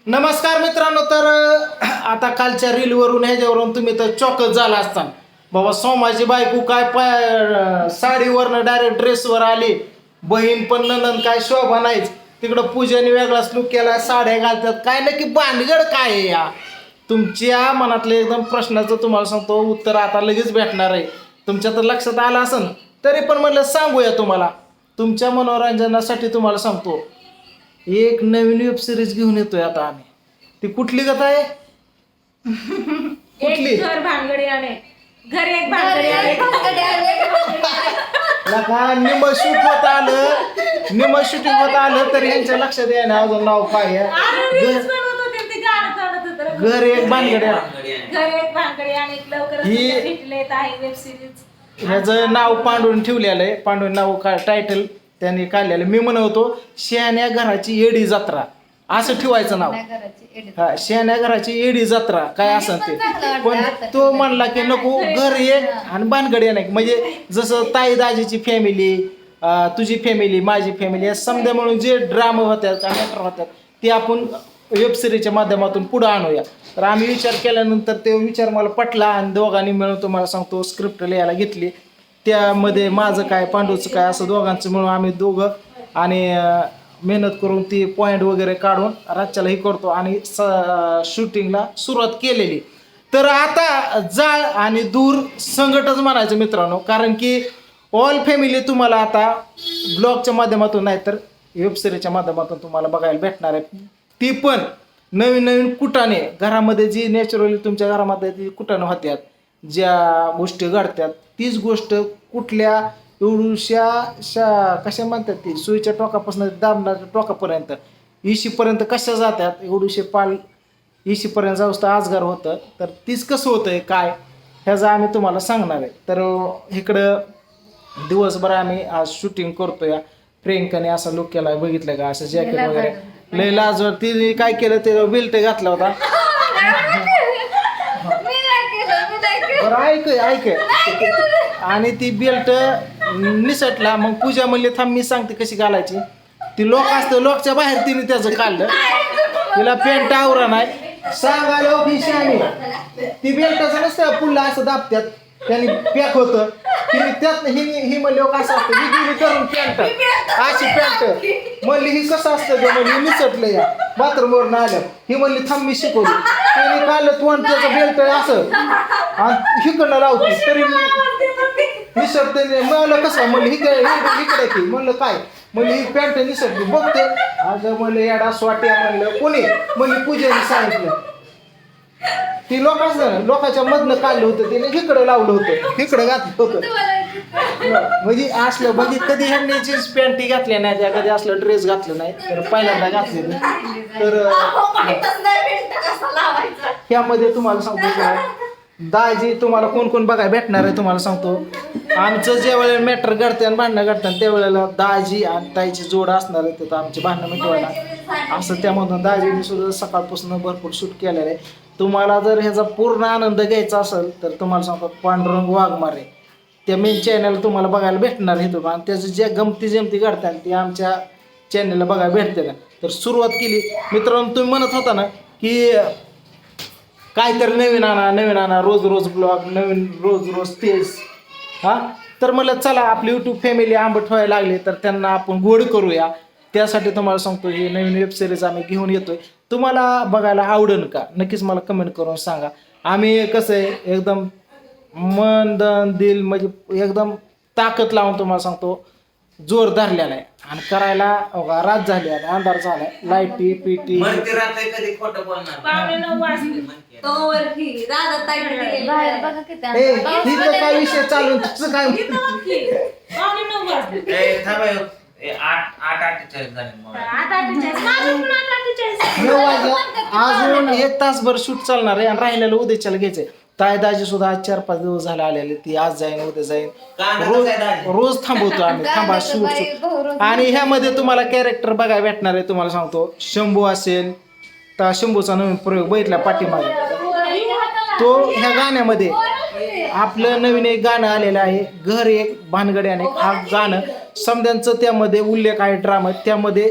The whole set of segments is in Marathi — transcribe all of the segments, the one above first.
नमस्कार मित्रांनो. तर आता कालच्या रीलवरून ह्याच्यावरून तुम्ही तर चॉकच झाला असता बाबा. सोमाची बायको काय साडीवरनं डायरेक्ट ड्रेसवर आली. बहीण पण नंदन काय शोभा नाहीच. तिकडं पूजेने वेगळाच लुक केला, साड्या घालतात. काय नक्की भानगड काय आहे या? तुमच्या मनातले एकदम प्रश्नाचं तुम्हाला सांगतो उत्तर आता लगेच भेटणार आहे. तुमच्या तर लक्षात आलं असेल, तरी पण म्हणलं सांगूया तुम्हाला. तुमच्या मनोरंजनासाठी तुम्हाला सांगतो, एक नवीन वेब सिरीज घेऊन येतोय आता आम्ही. ती कुठली कथा आहे? कुठली? घर भानगडी आणे, घर एक भानगडी आणे. निम शूट होत आलं, निम शूटिंग होत आलं तरी यांच्या लक्षात येईना अजून नाव काय आहे. घर एक भानगडी आणे. घर एक भानगडी आणे लवकरच भेटलेत आहे वेब सिरीज. ह्याचं नाव पांडून ठेवलेलं आहे. पांडून नाव टायटल त्यांनी काढलेलं. मी म्हणतो शहाण्या घराची येडी जत्रा असं ठेवायचं नाव. हा, शहाण्या घराची येडी जत्रा काय असं ते. पण तो म्हणला की नको, घर ये आणि भानगडी नाही. म्हणजे जसं ताई दाजीची फॅमिली, तुझी फॅमिली, माझी फॅमिली, या समजा म्हणून जे ड्रामा होत्यात मॅटर होत्यात ते आपण वेब सिरीजच्या माध्यमातून पुढे आणूया. तर आम्ही विचार केल्यानंतर ते विचार मला पटला आणि दोघांनी मिळून तुम्हाला सांगतो स्क्रिप्ट लिहायला घेतली. त्यामध्ये माझं काय पांडूचं काय असं दोघांचं मिळून आम्ही दोघं आणि मेहनत करून ती पॉईंट वगैरे काढून राज्याला हे करतो आणि शूटिंगला सुरुवात केलेली. तर आता जाळ आणि दूर संकटच म्हणायचं मित्रांनो. कारण की ऑल फॅमिली तुम्हाला आता ब्लॉगच्या माध्यमातून नाही तर वेब सिरीजच्या माध्यमातून तुम्हाला बघायला भेटणार आहे. ती पण नवीन नवीन कुटाने घरामध्ये जी नॅचरली तुमच्या घरामध्ये जी कुटाणं होत्यात, ज्या गोष्टी घडतात, तीच गोष्ट कुठल्या एवढूशा कशा म्हणतात ती सुईच्या टोकापासून दाबणाच्या टोकापर्यंत इशीपर्यंत कशा जातात, एवढूशे पाल इशीपर्यंत जाऊस तर आजगार होतं. तर तीच कसं होतंय काय ह्याचं आम्ही तुम्हाला सांगणार आहे. तर इकडं दिवसभर आम्ही आज शूटिंग करतोय. प्रियंकाने असा लुक केला बघितलं का, असं जॅकेट वगैरे लय लाजवर. तिने काय केलं ते बेल्ट घातला होता. ऐक आणि ती बेल्ट निसटला. मग पूजा म्हणली थांब मी सांगते कशी घालायची. ती लोक असतं लोकच्या बाहेर तिने त्याचं काढलं. तिला पेंट आवरा नाही सांगायला ऑफिशियाने ती बेल्टचं नसतं पुढला असं दाबत्यात त्यांनी पॅक होतं. तिने त्यात ही म्हणली कसं असतं ही गेली करून पॅन्ट अशी पॅन्ट म्हणली ही कसं असतं ते म्हणली निसटलं या बाथरूमवरून आलं. ही म्हणली थांब मी शिकवली. त्याने काढलं तोंड त्याचं बेल्ट असं आणि हिकडनं लावते तरी निसटते. म्हणलं कसं म्हणलं इकडे की म्हणलं काय म्हणलं ही पॅन्ट निसटली बघते. अगं म्हणलं याडा स्वाट्या म्हणलं कोणी म्हणली पूजेने सांगितलं. ती लोकांच्या मधनं काढलं होतं तिने इकडं लावलं होतं इकडं घातलं होतं. म्हणजे असलं म्हणजे कधी ह्यांनी जीन्स पॅन्टी घातल्या नाही त्या, कधी असलं ड्रेस घातलं नाही. तर पहिल्यांदा घातलेलं. तर ह्यामध्ये तुम्हाला सांगतो काय दाजी तुम्हाला कोण कोण बघायला भेटणार आहे तुम्हाला सांगतो. आमचं ज्या वेळेला मॅटर घडते आणि भांडणं घडतात त्यावेळेला दाजी आणि ताईची जोड असणार आहे. तर आमची भांडणं मिटवायला असं त्यामधून दाजीने सुद्धा सकाळपासून भरपूर शूट केलेलं आहे. तुम्हाला जर ह्याचा पूर्ण आनंद घ्यायचा असेल तर तुम्हाला सांगतो पांडुरंग वाघमारे त्या मेन चॅनल तुम्हाला बघायला भेटणार आहे. तुम्हाला आणि त्याचं ज्या गमती जमती घडतात ते आमच्या चॅनलला बघायला भेटते ना. तर सुरुवात केली मित्रांनो. तुम्ही म्हणत होता ना की काहीतरी नवीन आणा रोज रोज ब्लॉग नवीन रोज तेच तर मला चला आपली यूट्यूब फॅमिली आंबट व्हायला लागली तर त्यांना आपण गोड करूया. त्यासाठी तुम्हाला सांगतो ही नवीन वेब सिरीज आम्ही घेऊन येतोय. तुम्हाला बघायला आवडेल का नक्कीच मला कमेंट करून सांगा. आम्ही कसं आहे एकदम मन दन दिल म्हणजे एकदम ताकद लावून तुम्हाला सांगतो जोर धरलेला आहे आणि करायला रात झाली आणि अंधार झालाय. लाईटी पीटी काय विषय चालू तुझं काय अजून 1 तासभर शूट चालणार आहे आणि राहिलेलं उद्याच्याला घ्यायचंय. ताई दाजी सुद्धा आज 4-5 दिवस झाले आलेले. ती आज जाईन उद्या जाईन रोज थांबवतो आम्ही थांबा शूट. आणि ह्यामध्ये तुम्हाला कॅरेक्टर बघायला भेटणार आहे. तुम्हाला सांगतो शंभू असेल तर शंभूचा नवीन प्रयोग बघितला पाठीमागे तो ह्या गाण्यामध्ये आपलं नवीन एक गाणं आलेलं आहे घर एक भानगडी अनेक. हा गाणं समद्यांचं त्यामध्ये उल्लेख आहे ड्रामा त्यामध्ये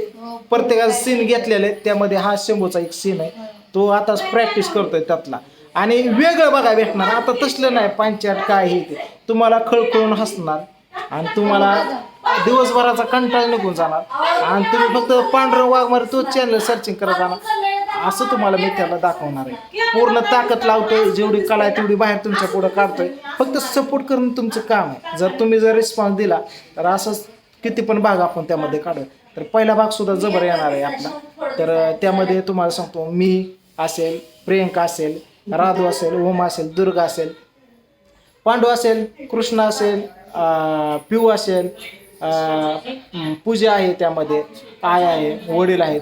प्रत्येकाचा सीन घेतलेला आहे त्यामध्ये हा शंभूचा एक सीन आहे तो आता प्रॅक्टिस करतोय त्यातला आणि वेगळं बघा भेटणार आता तसलं नाही पंचायत काय हे ते तुम्हाला खळखळून हसणार आणि तुम्हाला दिवसभराचा कंटाळा निघून जाणार आणि तुम्ही फक्त पांढरं वाघमारे तोच चॅनल सर्चिंग करत जाणार असं तुम्हाला मी त्याला दाखवणार आहे पूर्ण ताकद लावतोय जेवढी कला आहे तेवढी बाहेर तुमच्या पुढे काढतोय फक्त सपोर्ट करणं तुमचं काम आहे जर तुम्ही जर रिस्पॉन्स दिला तर असंच किती पण भाग आपण त्यामध्ये काढू तर पहिला भाग सुद्धा जबर येणार आहे आपला तर त्यामध्ये तुम्हाला सांगतो मी असेल प्रियंका असेल राधू असेल ओम असेल दुर्गा असेल पांडू असेल कृष्ण असेल पिऊ असेल पूजा आहे त्यामध्ये आय आहे वडील आहेत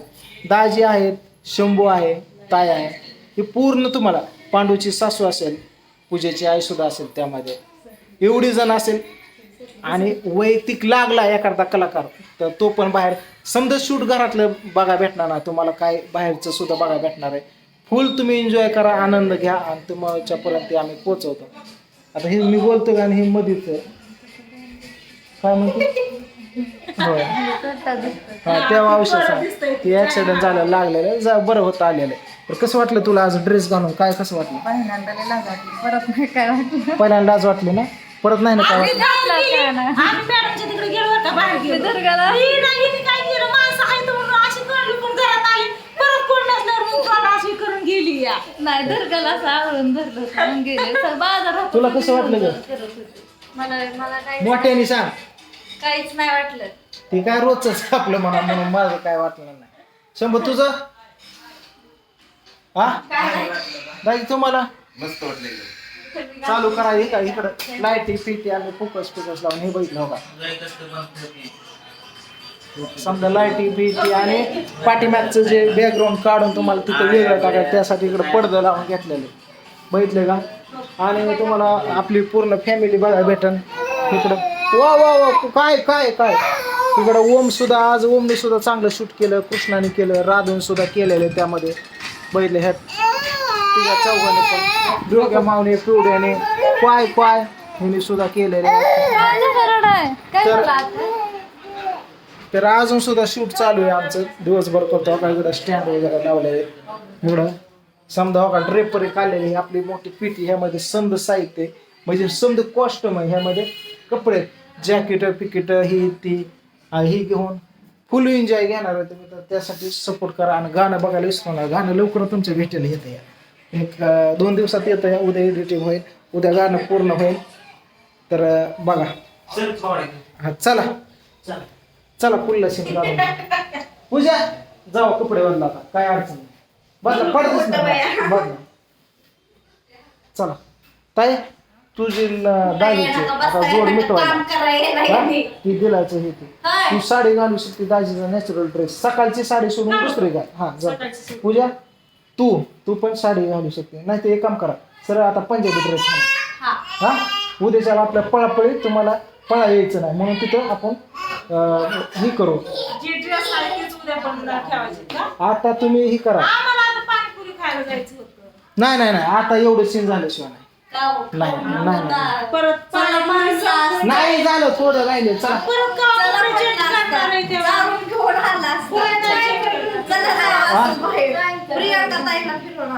दाजी आहेत शंभू आहे ताई आहे हे पूर्ण तुम्हाला पांडूची सासू असेल पूजेची आई सुद्धा असेल त्यामध्ये एवढी जण असेल आणि वैयक्तिक लागला एखादा कलाकार तर तो पण बाहेर समजा शूट घरातलं बघा भेटणार ना तुम्हाला काय बाहेरचं सुद्धा बघा भेटणार आहे फुल तुम्ही एन्जॉय करा आनंद घ्या आणि तुमच्यापर्यंत आम्ही पोचवतो आता हे मी बोलतो का आणि हे मधीच काय म्हणतो होय हा तेव्हा औषध ते ऍक्सिडेंट झालं लागलेलं बरं होतं आलेलं तर कसं वाटलं तुला आज ड्रेस घालून काय कसं वाटलं परत नाही काय वाटलं पहिल्यांदा आज वाटलं ना परत नाही ना काय वाटलं आम्ही मॅडमच्या तिकडे गेलो बरं का बाहेर गेलो दुर्गाला हिने काय केलं माणसं आहेत म्हणून अशी तोंडली पण घरात आली परत कोण नसल्यावर मग तोंड अशी करून गेली या नाही दुर्गाला असं आवडून धरलं होतं गेले बाजारात तुला कसं वाटलं ग मला काय मोठ्याने सांग काहीच नाही वाटलं ते काय रोजच आपलं म्हणा म्हणून माझं काय वाटलं नाही शंभू तुझं हा दाई तुम्हाला मस्त वाटलं चालू करा हे का इकडं लाईटी फिटी आणि फोकस लावून हे बघितलं हो का समजा लाईटी फिटी आणि पाठीमागचं जे बॅकग्राऊंड काढून तुम्हाला तिथं वेगळं टाकायचं त्यासाठी इकडं पडदं लावून घेतलेले बघितले का आणि तुम्हाला आपली पूर्ण फॅमिली बघा भेटन इकडं वा वा वा काय काय काय इकडं ओम सुद्धा आज ओमने सुद्धा चांगलं शूट केलं कृष्णाने केलं राधून सुद्धा केलेलं त्यामध्ये बघितले ह्यात तिच्या चौघाने पण दोघ्या मावने पिवड्याने पाय पाय ह्याने सुद्धा केलेले तर अजून सुद्धा शूट चालू आहे आमचं दिवसभर करतो का इकडं स्टँड वगैरे लावलेले इकडं समजा हो का ड्रेपरी काढलेली आपली मोठी पिटी ह्यामध्ये समद साहित्य म्हणजे समद कॉस्ट्युम आहे ह्यामध्ये कपडे जॅकेट पिकेट ही ती ही घेऊन फुल एन्जॉय घेणार आहे तुम्ही तर त्यासाठी सपोर्ट करा आणि गाणं बघायला विसरू नका गाणं लवकर तुमच्या भेटायला येतं या एक 2 दिवसात येतं या उद्या एडिटिंग होईल उद्या गाणं पूर्ण होईल तर बघा हा चला चला पुढला सीन काढून पूजा जाऊ कपडे बदला आता काय अडचण नाही बदला पडतच नाही बदला चला ताई तुझी दाजीची आता जोड मिटवायला ती दिलायचं हे तू साडी घालू शकते दाजीचा नॅचरल ड्रेस सकाळची साडी सोडून दुसरी घाल हा जा पूजा तू पण साडी घालू शकते नाही तर एक काम करा सरळ आता पंजाबी ड्रेस हा उद्याच्या आपल्या पळापळी तुम्हाला पळा यायचं नाही म्हणून तिथं आपण हे करू जी ड्रेस आहे तेच उद्या पण ठेवायचे का आता तुम्ही हे करा आम्हाला आता पाणीपुरी खायला जायचं होतं नाही नाही नाही आता एवढं सीन झाल्याशिवाय नाही नाही नाही परत नाही झालं थोडं राहिले चला परत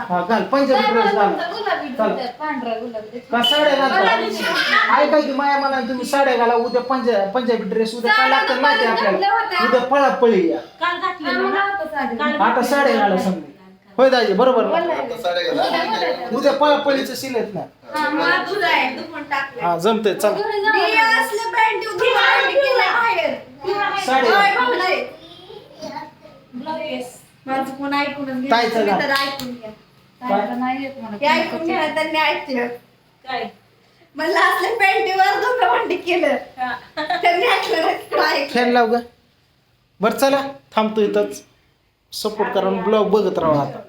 हा घाल पंजाबी ड्रेस घाल का साड्या घालता ऐका की माया मला तुम्ही साड्या घाला उद्या पंजाबी ड्रेस उद्या काय लागतं माहिती आपल्याला उद्या पळापळी या काल घातलं आता साड्या घाला समजा होय दाजी बरोबर उद्या पळापळीचं सीन आहेत ना हा जमतंय चला साड्या माझं कोण ऐकूनच घेत ताईचं तुम्ही गाणं. तर ऐकून घ्या हे ऐकून घ्या त्यांनी ऐकलं काय मला असल्या पॅन्टीवर धोकाबंदी केलं त्यांनी ऐकलं नाही. फॅन लाव ग बरं चला थांबतो इथंच सपोर्ट करा ब्लॉग बघत राहा आता